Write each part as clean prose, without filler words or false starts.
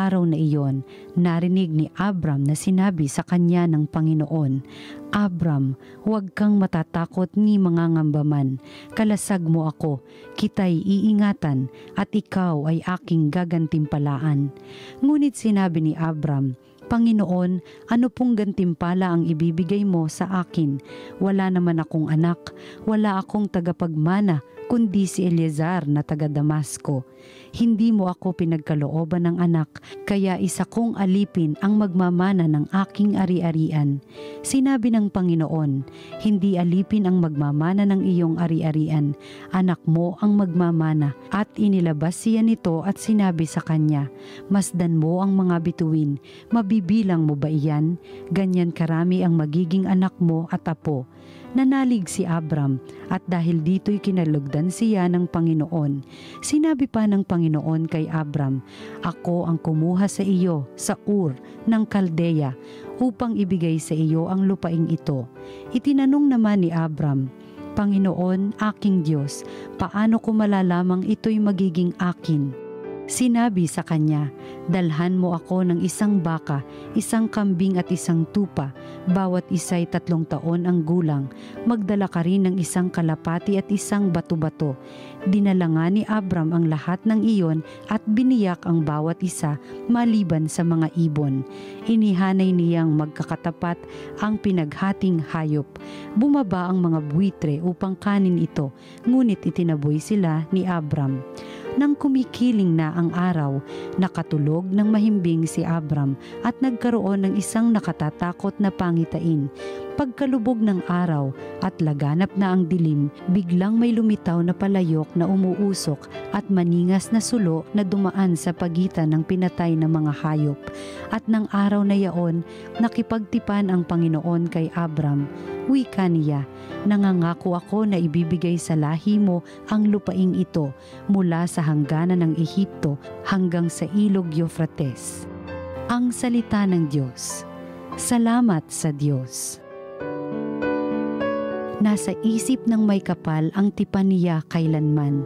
araw na iyon, narinig ni Abram na sinabi sa kanya ng Panginoon, "Abram, huwag kang matatakot ni mangangamba man. Kalasag mo ako, kita'y iingatan, at ikaw ay aking gagantimpalaan." Ngunit sinabi ni Abram, "Panginoon, ano pong gantimpala ang ibibigay mo sa akin? Wala naman akong anak, wala akong tagapagmana, kundi si Eleazar na taga Damasco. Hindi mo ako pinagkalooban ng anak, kaya isa kong alipin ang magmamana ng aking ari-arian." Sinabi ng Panginoon, "Hindi alipin ang magmamana ng iyong ari-arian, anak mo ang magmamana." At inilabas siya nito at sinabi sa kanya, "Masdan mo ang mga bituin, mabibilang mo ba iyan? Ganyan karami ang magiging anak mo at apo." Nanalig si Abram at dahil dito'y kinalugdan siya ng Panginoon. Sinabi pa ng Panginoon kay Abram, "Ako ang kumuha sa iyo sa Ur ng Kaldea upang ibigay sa iyo ang lupaing ito." Itinanong naman ni Abram, "Panginoon, aking Diyos, paano ko malalamang ito'y magiging akin?" Sinabi sa kanya, "Dalhan mo ako ng isang baka, isang kambing at isang tupa, bawat isa'y 3 taon ang gulang. Magdala ka rin ng isang kalapati at isang bato-bato." Dinala nga ni Abram ang lahat ng iyon at biniyak ang bawat isa maliban sa mga ibon. Inihanay niyang magkakatapat ang pinaghating hayop. Bumaba ang mga buwitre upang kanin ito, ngunit itinaboy sila ni Abram. Nang kumikiling na ang araw, nakatulog ng mahimbing si Abram at nagkaroon ng isang nakatatakot na pangitain. Pagkalubog ng araw at laganap na ang dilim, biglang may lumitaw na palayok na umuusok at maningas na sulo na dumaan sa pagitan ng pinatay na mga hayop. At ng araw na yaon, nakipagtipan ang Panginoon kay Abram. Wika niya, "Nangangako ako na ibibigay sa lahi mo ang lupaing ito mula sa hangganan ng Ehipto hanggang sa ilog Euphrates." Ang salita ng Diyos. Salamat sa Diyos. Nasa isip ng may kapal ang tipan niya kailanman.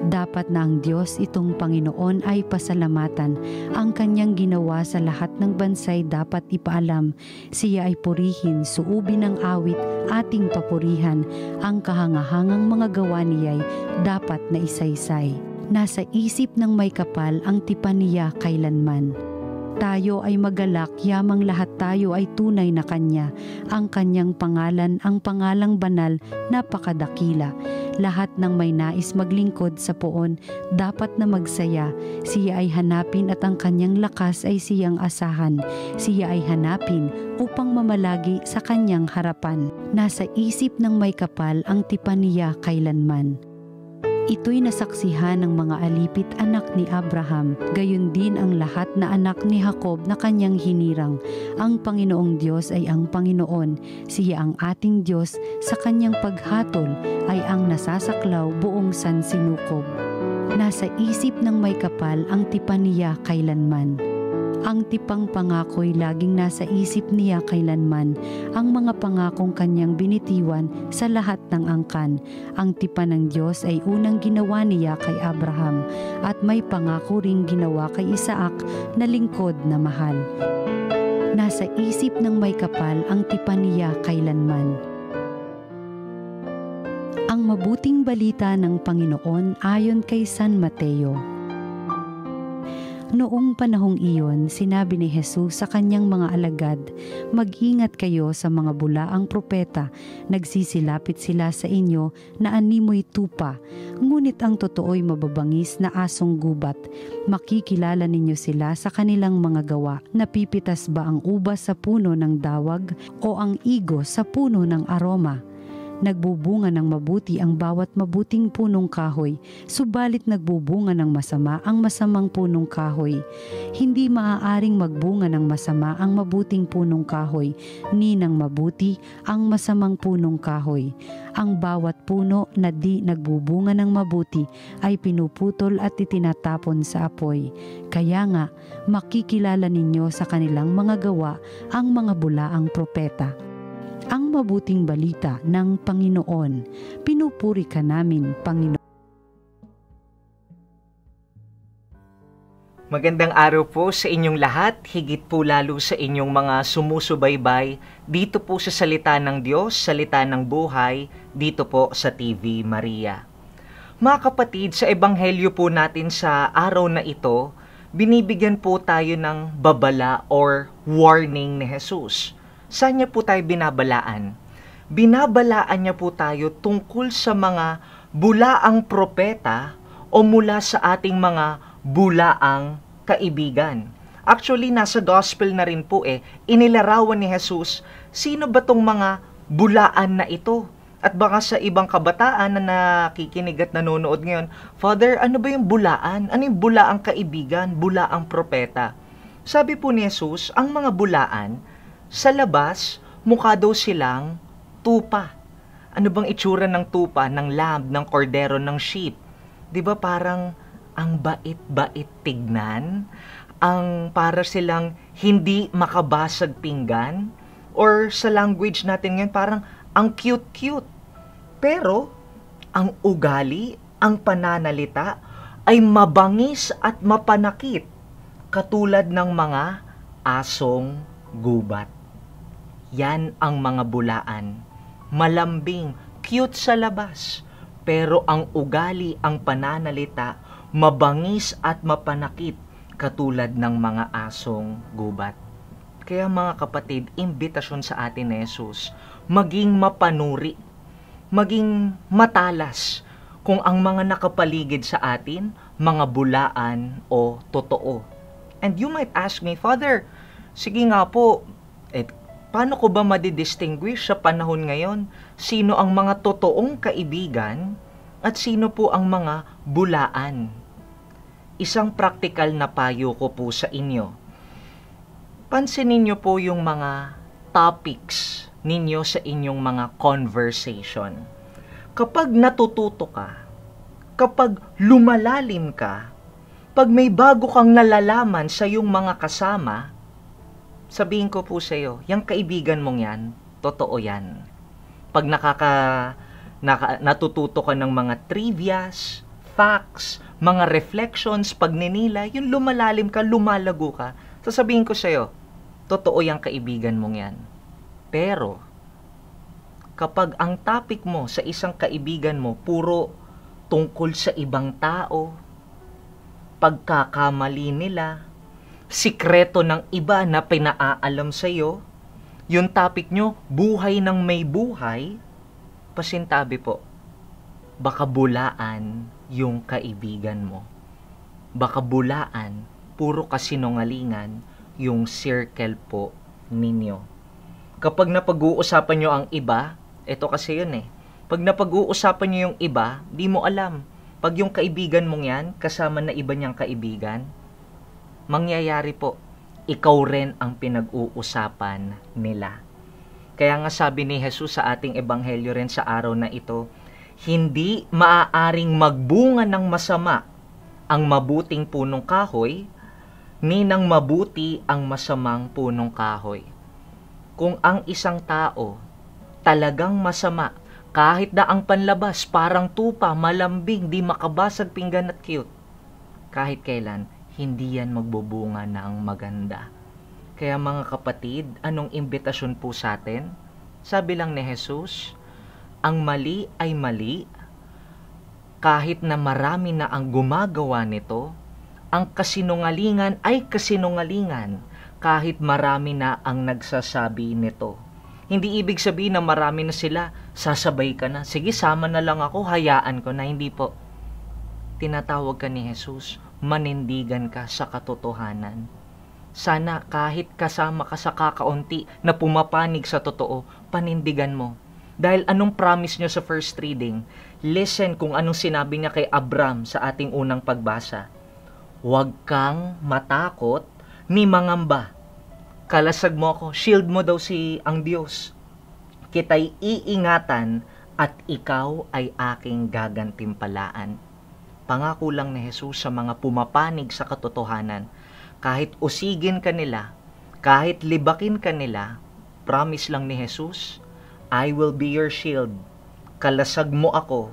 Dapat na ang Diyos itong Panginoon ay pasalamatan. Ang kanyang ginawa sa lahat ng bansay dapat ipaalam. Siya ay purihin, suubin ng awit, ating papurihan. Ang kahangahangang mga gawa niya'y dapat na isaysay. Nasa isip ng may kapal ang tipan niya kailanman. Tayo ay magalak, yamang lahat tayo ay tunay na Kanya. Ang Kanyang pangalan, ang pangalang banal, napakadakila. Lahat ng may nais maglingkod sa poon, dapat na magsaya. Siya ay hanapin at ang kanyang lakas ay siyang asahan. Siya ay hanapin upang mamalagi sa kanyang harapan. Nasa isip ng may kapal ang tipan niya kailanman. Ito'y nasaksihan ng mga alipit anak ni Abraham, gayon din ang lahat na anak ni Jacob na kanyang hinirang. Ang Panginoong Diyos ay ang Panginoon, siya ang ating Diyos, sa kanyang paghatol ay ang nasasaklaw buong sansinukob. Nasa isip ng may kapal ang tipan niya kailanman. Ang tipang pangako'y laging nasa isip niya kailanman, ang mga pangakong kanyang binitiwan sa lahat ng angkan. Ang tipan ng Diyos ay unang ginawa niya kay Abraham at may pangako ring ginawa kay Isaac na lingkod na mahal. Nasa isip ng may kapal ang tipan niya kailanman. Ang mabuting balita ng Panginoon ayon kay San Mateo. Noong panahong iyon, sinabi ni Jesus sa kanyang mga alagad, "Mag-ingat kayo sa mga bulaang propeta, nagsisilapit sila sa inyo na animoy tupa, ngunit ang totoo'y mababangis na asong gubat. Makikilala ninyo sila sa kanilang mga gawa. Napipitas ba ang ubas sa puno ng dawag o ang igo sa puno ng aroma? Nagbubunga ng mabuti ang bawat mabuting punong kahoy, subalit nagbubunga ng masama ang masamang punong kahoy. Hindi maaaring magbunga ng masama ang mabuting punong kahoy, ni ng mabuti ang masamang punong kahoy. Ang bawat puno na di nagbubunga ng mabuti ay pinuputol at itinatapon sa apoy. Kaya nga, makikilala ninyo sa kanilang mga gawa ang mga bulaang propeta." Ang mabuting balita ng Panginoon. Pinupuri ka namin, Panginoon. Magandang araw po sa inyong lahat, higit po lalo sa inyong mga sumusubaybay dito po sa Salita ng Diyos, Salita ng Buhay, dito po sa TV Maria. Mga kapatid, sa ebanghelyo po natin sa araw na ito, binibigyan po tayo ng babala or warning ni Jesus. Saan niya po tayo binabalaan? Binabalaan niya po tayo tungkol sa mga bulaang propeta o mula sa ating mga bulaang kaibigan. Actually, nasa gospel na rin po inilarawan ni Jesus, sino ba tong mga bulaan na ito? At baka sa ibang kabataan na nakikinig at nanonood ngayon, Father, ano ba yung bulaan? Ano yung bulaang kaibigan, bulaang propeta? Sabi po ni Jesus, ang mga bulaan, sa labas, mukha daw silang tupa. Ano bang itsura ng tupa, ng lamb, ng kordero, ng sheep? 'Di ba parang ang bait-bait tignan, ang para silang hindi makabasag pinggan, or sa language natin ngayon, parang ang cute-cute. Pero, ang ugali, ang pananalita, ay mabangis at mapanakit, katulad ng mga asong gubat. Yan ang mga bulaan. Malambing, cute sa labas, pero ang ugali, ang pananalita, mabangis at mapanakit katulad ng mga asong gubat. Kaya mga kapatid, imbitasyon sa atin ni Jesus, maging mapanuri, maging matalas kung ang mga nakapaligid sa atin, mga bulaan o totoo. And you might ask me, Father, sige nga po, paano ko ba madidistinguish sa panahon ngayon sino ang mga totoong kaibigan at sino po ang mga bulaan? Isang praktikal na payo ko po sa inyo. Pansinin niyo po yung mga topics ninyo sa inyong mga conversation. Kapag natututo ka, kapag lumalalim ka, pag may bago kang nalalaman sa iyong mga kasama, sabihin ko po sa iyo, yung kaibigan mong yan, totoo yan. Pag natututo ka ng mga trivias, facts, mga reflections, pagninilay, yung lumalalim ka, lumalago ka, sasabihin ko sa'yo, totoo yung kaibigan mong yan. Pero, kapag ang topic mo sa isang kaibigan mo, puro tungkol sa ibang tao, pagkakamali nila, sikreto ng iba na pinaalam sa'yo, yung topic nyo, buhay ng may buhay, pasintabi po, baka bulaan yung kaibigan mo. Baka bulaan, puro kasinungalingan yung circle po ninyo. Kapag napag-uusapan nyo ang iba, ito kasi yun pag napag-uusapan nyo yung iba, di mo alam. Pag yung kaibigan mong yan, kasama na iba niyang kaibigan, mangyayari po, ikaw rin ang pinag-uusapan nila. Kaya nga sabi ni Jesus sa ating ebanghelyo rin sa araw na ito, hindi maaaring magbunga ng masama ang mabuting punong kahoy, ni ng mabuti ang masamang punong kahoy. Kung ang isang tao talagang masama, kahit na ang panlabas parang tupa, malambing, di makabasag pinggan at cute, kahit kailan, hindi yan magbubunga ng maganda. Kaya mga kapatid, anong imbitasyon po sa atin? Sabi lang ni Jesus, ang mali ay mali, kahit na marami na ang gumagawa nito. Ang kasinungalingan ay kasinungalingan, kahit marami na ang nagsasabi nito. Hindi ibig sabihin na marami na sila, sasabay ka na. Sige, sama na lang ako, hayaan ko na. Hindi po. Tinatawag ka ni Jesus, manindigan ka sa katotohanan. Sana kahit kasama ka sa kakaunti na pumapanig sa totoo, panindigan mo. Dahil anong promise nyo sa first reading? Listen kung anong sinabi niya kay Abram sa ating unang pagbasa. Huwag kang matakot ni mangamba. Kalasag mo ako, shield mo daw ang Diyos. Kita'y iingatan at ikaw ay aking gagantimpalaan. Pangako lang ni Jesus sa mga pumapanig sa katotohanan. Kahit usigin ka nila, kahit libakin ka nila, promise lang ni Jesus, I will be your shield. Kalasag mo ako,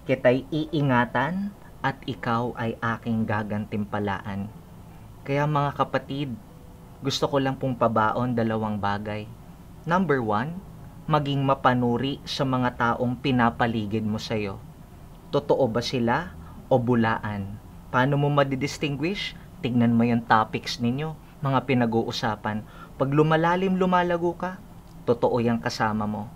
kita'y iingatan at ikaw ay aking gagantimpalaan. Kaya mga kapatid, gusto ko lang pong pabaon 2 bagay. Number 1, maging mapanuri sa mga taong pinapaligid mo sa'yo. Totoo ba sila o bulaan? Paano mo madidistinguish? Tignan mo yung topics ninyo, mga pinag-uusapan. Pag lumalalim-lumalago ka, totoo yung kasama mo.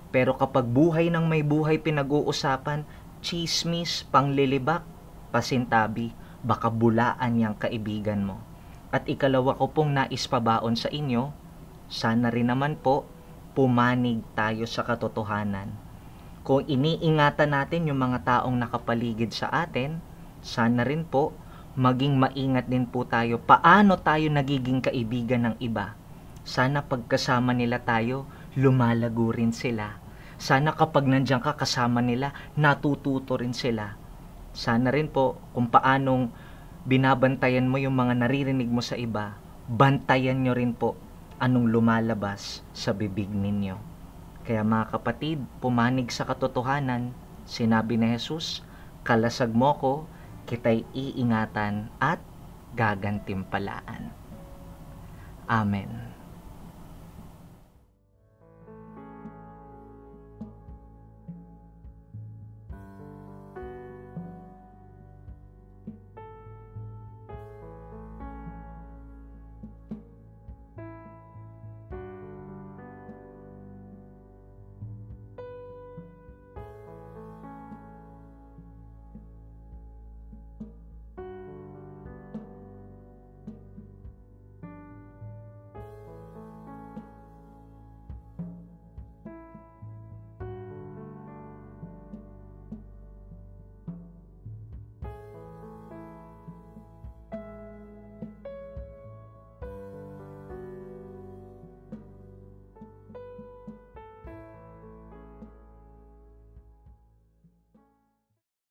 Pero kapag buhay ng may buhay pinag-uusapan, chismis, panglilibak, pasintabi, baka bulaan yung kaibigan mo. At ikalawa ko pong nais pabaon sa inyo, sana rin naman po, pumanig tayo sa katotohanan. Kung iniingatan natin yung mga taong nakapaligid sa atin, sana rin po, maging maingat din po tayo paano tayo nagiging kaibigan ng iba. Sana pagkasama nila tayo, lumalago rin sila. Sana kapag nandiyan ka kasama nila, natututo rin sila. Sana rin po kung paanong binabantayan mo yung mga naririnig mo sa iba, bantayan nyo rin po anong lumalabas sa bibig ninyo. Kaya mga kapatid, pumanig sa katotohanan. Sinabi ni Jesus, kalasag mo ko, kita'y iingatan at gagantimpalaan. Amen.